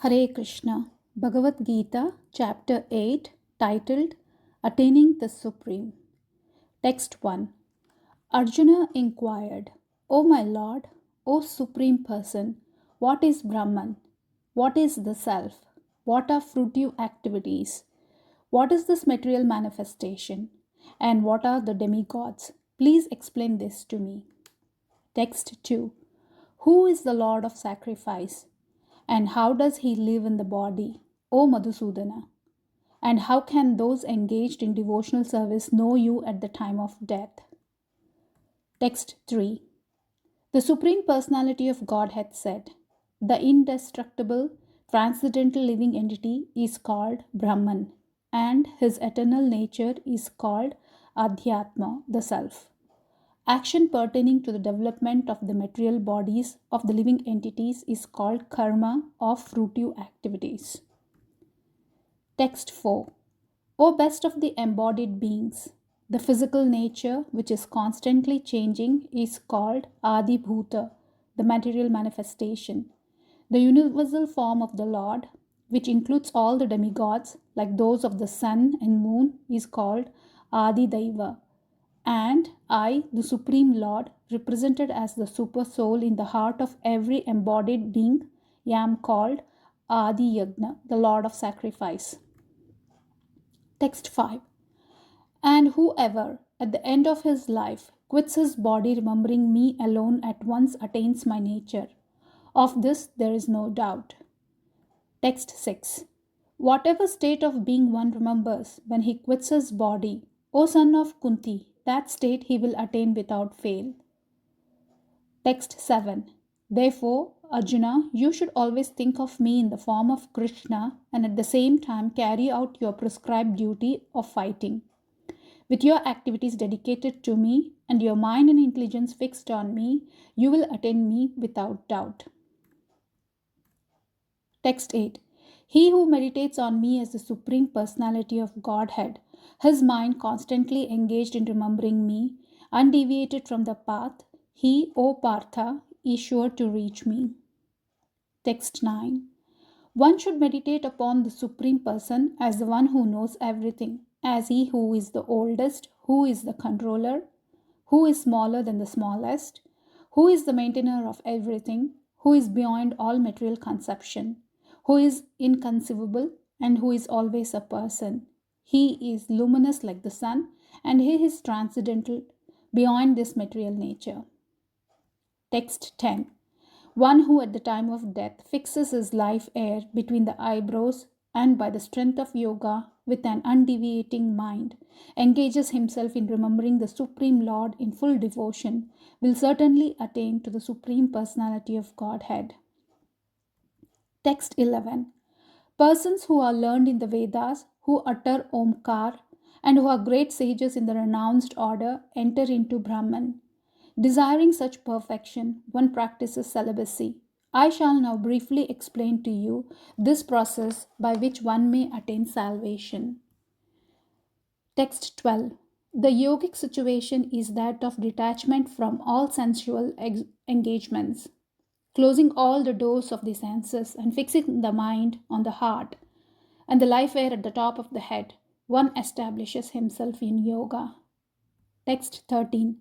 Hare Krishna, Bhagavad Gita, Chapter 8, titled Attaining the Supreme. Text 1. Arjuna inquired, O my Lord, O Supreme Person, what is Brahman? What is the Self? What are fruitive activities? What is this material manifestation? And what are the demigods? Please explain this to me. Text 2. Who is the Lord of sacrifice? And how does he live in the body, O Madhusudana? And how can those engaged in devotional service know you at the time of death? Text 3. The Supreme Personality of Godhead said, the indestructible, transcendental living entity is called Brahman, and his eternal nature is called Adhyatma, the Self. Action pertaining to the development of the material bodies of the living entities is called karma of fruitive activities. Text 4. O best of the embodied beings, the physical nature which is constantly changing is called Adi Bhuta, the material manifestation. The universal form of the Lord, which includes all the demigods like those of the sun and moon, is called Adi Daiva. And I, the Supreme Lord, represented as the Super Soul in the heart of every embodied being, am called Adi Yagna, the Lord of Sacrifice. Text 5. And whoever, at the end of his life, quits his body remembering me alone at once attains my nature. Of this there is no doubt. Text 6. Whatever state of being one remembers when he quits his body, O son of Kunti, that state he will attain without fail. Text 7. Therefore, Arjuna, you should always think of me in the form of Krishna and at the same time carry out your prescribed duty of fighting. With your activities dedicated to me and your mind and intelligence fixed on me, you will attain me without doubt. Text 8. He who meditates on me as the Supreme Personality of Godhead, his mind constantly engaged in remembering me, undeviated from the path, he, O Partha, is sure to reach me. Text 9. One should meditate upon the Supreme Person as the one who knows everything, as he who is the oldest, who is the controller, who is smaller than the smallest, who is the maintainer of everything, who is beyond all material conception, who is inconceivable, and who is always a person. He is luminous like the sun, and he is transcendental beyond this material nature. Text 10. One who at the time of death fixes his life air between the eyebrows and by the strength of yoga with an undeviating mind engages himself in remembering the Supreme Lord in full devotion will certainly attain to the Supreme Personality of Godhead. Text 11. Persons who are learned in the Vedas, who utter Omkar, and who are great sages in the renounced order enter into Brahman. Desiring such perfection, one practices celibacy. I shall now briefly explain to you this process by which one may attain salvation. Text 12. The yogic situation is that of detachment from all sensual engagements, closing all the doors of the senses and fixing the mind on the heart and the life air at the top of the head. One establishes himself in yoga. Text 13.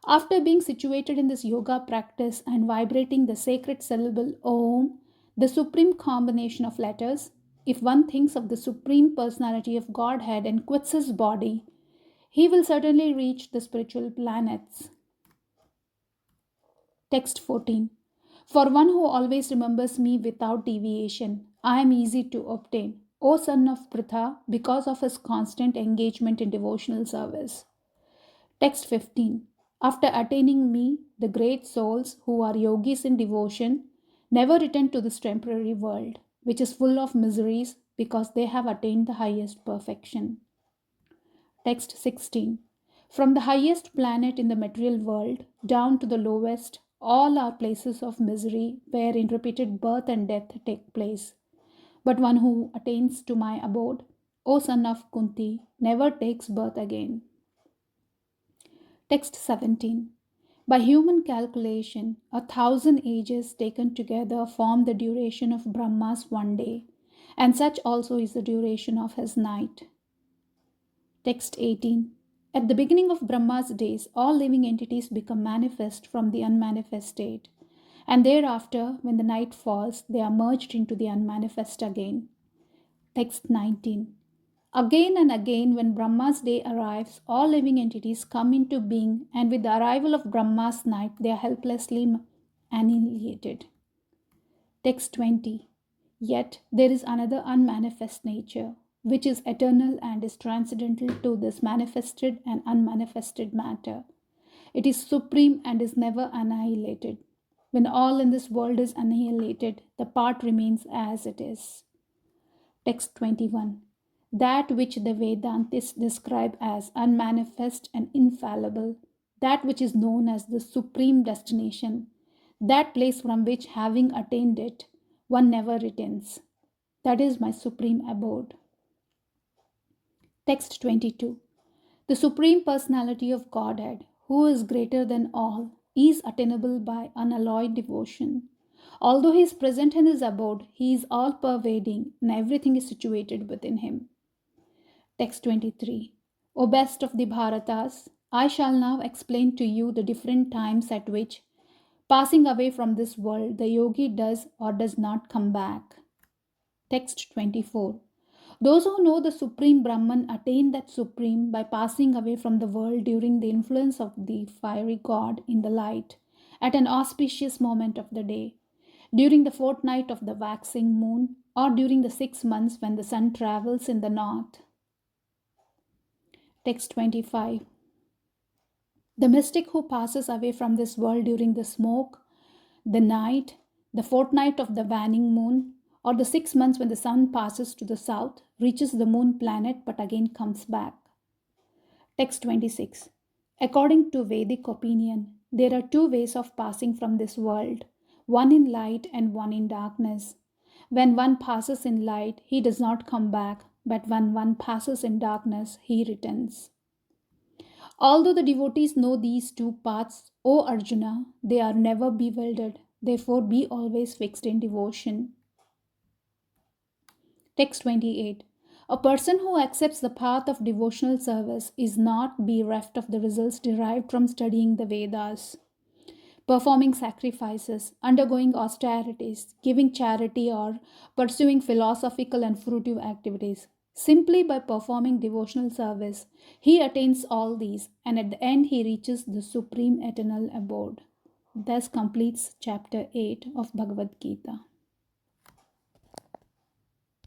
After being situated in this yoga practice and vibrating the sacred syllable Om, the supreme combination of letters, if one thinks of the Supreme Personality of Godhead and quits his body, he will certainly reach the spiritual planets. Text 14. For one who always remembers me without deviation, I am easy to obtain, O son of Pritha, because of his constant engagement in devotional service. Text 15. After attaining me, the great souls who are yogis in devotion never return to this temporary world, which is full of miseries because they have attained the highest perfection. Text 16. From the highest planet in the material world down to the lowest, all are places of misery wherein repeated birth and death take place. But one who attains to my abode, O son of Kunti, never takes birth again. Text 17. By human calculation, 1,000 ages taken together form the duration of Brahma's one day, and such also is the duration of his night. Text 18. At the beginning of Brahma's days, all living entities become manifest from the unmanifest state, and thereafter, when the night falls, they are merged into the unmanifest again. Text 19. Again and again, when Brahma's day arrives, all living entities come into being, and with the arrival of Brahma's night, they are helplessly annihilated. Text 20. Yet there is another unmanifest nature, which is eternal and is transcendental to this manifested and unmanifested matter. It is supreme and is never annihilated. When all in this world is annihilated, the part remains as it is. Text 21. That which the Vedantists describe as unmanifest and infallible, that which is known as the supreme destination, that place from which, having attained it, one never returns. That is my supreme abode. Text 22. The Supreme Personality of Godhead, who is greater than all, is attainable by unalloyed devotion. Although he is present in his abode, he is all-pervading and everything is situated within him. Text 23. O best of the Bharatas, I shall now explain to you the different times at which, passing away from this world, the yogi does or does not come back. Text 24. Those who know the Supreme Brahman attain that Supreme by passing away from the world during the influence of the fiery god in the light at an auspicious moment of the day, during the fortnight of the waxing moon, or during the 6 months when the sun travels in the north. Text 25. The mystic who passes away from this world during the smoke, the night, the fortnight of the waning moon, or the 6 months when the sun passes to the south, reaches the moon planet but again comes back. Text 26. According to Vedic opinion, there are two ways of passing from this world, one in light and one in darkness. When one passes in light, he does not come back, but when one passes in darkness, he returns. Although the devotees know these two paths, O Arjuna, they are never bewildered. Therefore, be always fixed in devotion. Text 28. A person who accepts the path of devotional service is not bereft of the results derived from studying the Vedas, performing sacrifices, undergoing austerities, giving charity, or pursuing philosophical and fruitive activities. Simply by performing devotional service, he attains all these, and at the end he reaches the supreme eternal abode. Thus completes chapter 8 of Bhagavad Gita.